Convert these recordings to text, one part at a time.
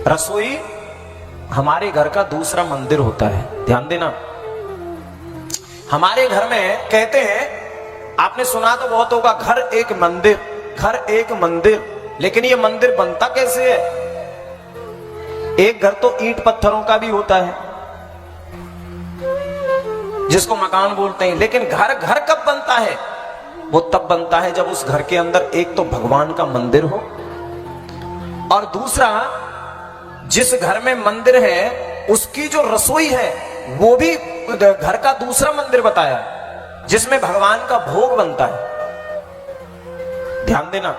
रसोई हमारे घर का दूसरा मंदिर होता है। ध्यान देना, हमारे घर में कहते हैं, आपने सुना तो बहुत होगा, घर एक मंदिर, घर एक मंदिर। लेकिन ये मंदिर बनता कैसे है? एक घर तो ईंट पत्थरों का भी होता है जिसको मकान बोलते हैं, लेकिन घर घर कब बनता है? वो तब बनता है जब उस घर के अंदर एक तो भगवान का मंदिर हो, और दूसरा जिस घर में मंदिर है उसकी जो रसोई है वो भी घर का दूसरा मंदिर बताया, जिसमें भगवान का भोग बनता है। ध्यान देना,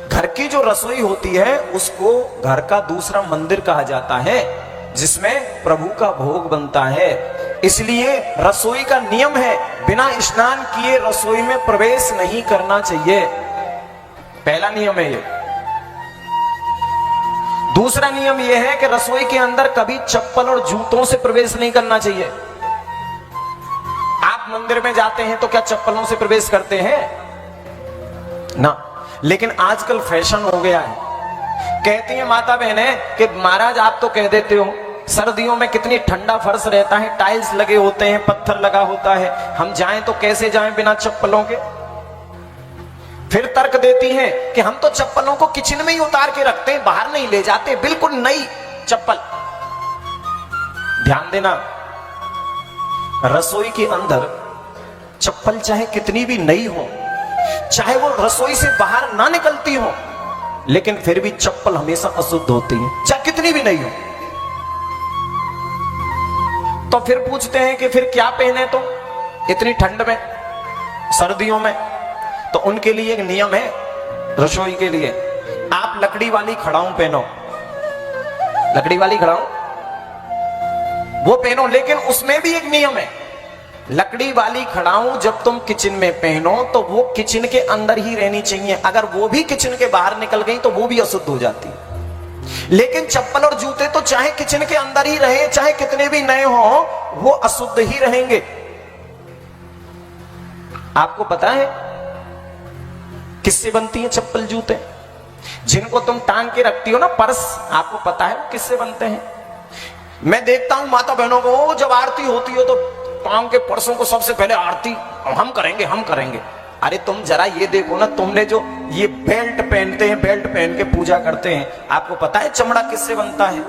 घर की जो रसोई होती है उसको घर का दूसरा मंदिर कहा जाता है, जिसमें प्रभु का भोग बनता है। इसलिए रसोई का नियम है, बिना स्नान किए रसोई में प्रवेश नहीं करना चाहिए। पहला नियम है ये। दूसरा नियम यह है कि रसोई के अंदर कभी चप्पल और जूतों से प्रवेश नहीं करना चाहिए। आप मंदिर में जाते हैं तो क्या चप्पलों से प्रवेश करते हैं ना? लेकिन आजकल फैशन हो गया है। कहती है माता बहनें कि महाराज आप तो कह देते हो सर्दियों में कितनी ठंडा फर्श रहता है, टाइल्स लगे होते हैं, पत्थर लगा होता है, हम जाएं तो कैसे जाएं बिना चप्पलों के? फिर तर्क देती हैं कि हम तो चप्पलों को किचन में ही उतार के रखते हैं, बाहर नहीं ले जाते, बिल्कुल नई चप्पल। ध्यान देना, रसोई के अंदर चप्पल चाहे कितनी भी नई हो, चाहे वो रसोई से बाहर ना निकलती हो, लेकिन फिर भी चप्पल हमेशा अशुद्ध होती है, चाहे कितनी भी नई हो। तो फिर पूछते हैं कि फिर क्या पहने तो इतनी ठंड में, सर्दियों में? तो उनके लिए एक नियम है रसोई के लिए, आप लकड़ी वाली खड़ाऊं पहनो, लकड़ी वाली खड़ाऊं वो पहनो। लेकिन उसमें भी एक नियम है, लकड़ी वाली खड़ाऊं जब तुम किचन में पहनो तो वो किचन के अंदर ही रहनी चाहिए। अगर वो भी किचन के बाहर निकल गई तो वो भी अशुद्ध हो जाती है। लेकिन चप्पल और जूते तो चाहे किचन के अंदर ही रहे, चाहे कितने भी नए हो, वो अशुद्ध ही रहेंगे। आपको पता है किससे बनती है चप्पल जूते? जिनको तुम टांग के रखती हो ना पर्स, आपको पता है किससे बनते हैं? मैं देखता हूं माता बहनों को जब आरती होती हो तो टांग के पर्सों को सबसे पहले आरती हम करेंगे, हम करेंगे। अरे तुम जरा ये देखो ना, तुमने जो ये बेल्ट पहनते हैं, बेल्ट पहन के पूजा करते हैं, आपको पता है चमड़ा किससे बनता है?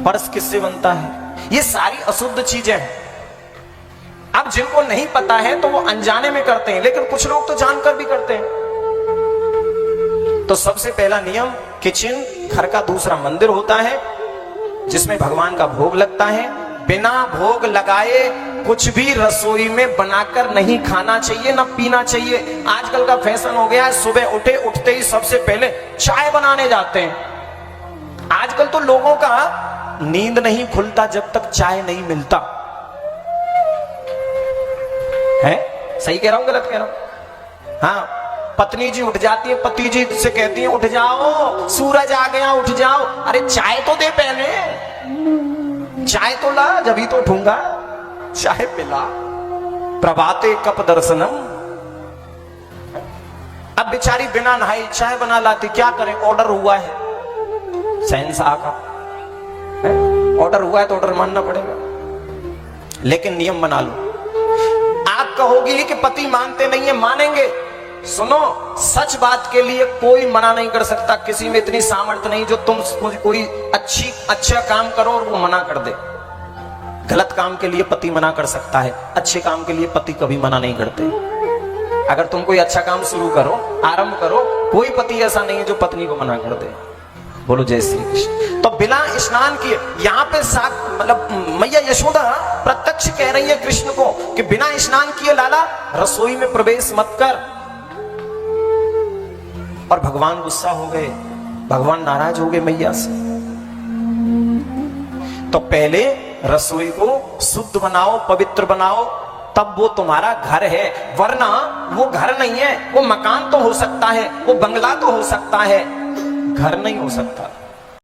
पर्स किससे बनता है? ये सारी अशुद्ध चीजें हैं। अब जिनको नहीं पता है तो वो अनजाने में करते हैं, लेकिन कुछ लोग तो जानकर भी करते हैं। तो सबसे पहला नियम, किचन घर का दूसरा मंदिर होता है जिसमें भगवान का भोग लगता है। बिना भोग लगाए कुछ भी रसोई में बनाकर नहीं खाना चाहिए, ना पीना चाहिए। आजकल का फैशन हो गया है, सुबह उठते ही सबसे पहले चाय बनाने जाते हैं। आजकल तो लोगों का नींद नहीं खुलता जब तक चाय नहीं मिलता है। सही कह रहा हूं गलत कह रहा हूं? हाँ, पत्नी जी उठ जाती है, पति जी से कहती है उठ जाओ, सूरज आ गया, उठ जाओ। अरे चाय तो दे, पहले चाय तो ला, जब ही तो उठूंगा। चाय पिला, प्रभाते कप दर्शनम। अब बेचारी बिना नहाई चाय बना लाती, क्या करें? ऑर्डर हुआ है शहंशाह का, ऑर्डर हुआ है तो ऑर्डर मानना पड़ेगा। लेकिन नियम बना लो। आप कहोगी कि पति मानते नहीं है, मानेंगे। सुनो, सच बात के लिए कोई मना नहीं कर सकता। किसी में इतनी सामर्थ्य नहीं जो तुम कोई अच्छा काम करो और वो मना कर दे। गलत काम के लिए पति मना कर सकता है, अच्छे काम के लिए पति कभी मना नहीं करते। अगर तुम कोई अच्छा काम शुरू करो, आरंभ करो, कोई पति ऐसा नहीं है जो पत्नी को मना कर दे। बोलो जय श्री कृष्ण। तो बिना स्नान किए, यहाँ पे मतलब मैया यशोदा प्रत्यक्ष कह रही है कृष्ण को कि बिना स्नान किए लाला रसोई में प्रवेश मत कर। और भगवान गुस्सा हो गए, भगवान नाराज हो गए मैया से। तो पहले रसोई को शुद्ध बनाओ, पवित्र बनाओ, तब वो तुम्हारा घर है। वरना वो घर नहीं है, वो मकान तो हो सकता है, वो बंगला तो हो सकता है, घर नहीं हो सकता।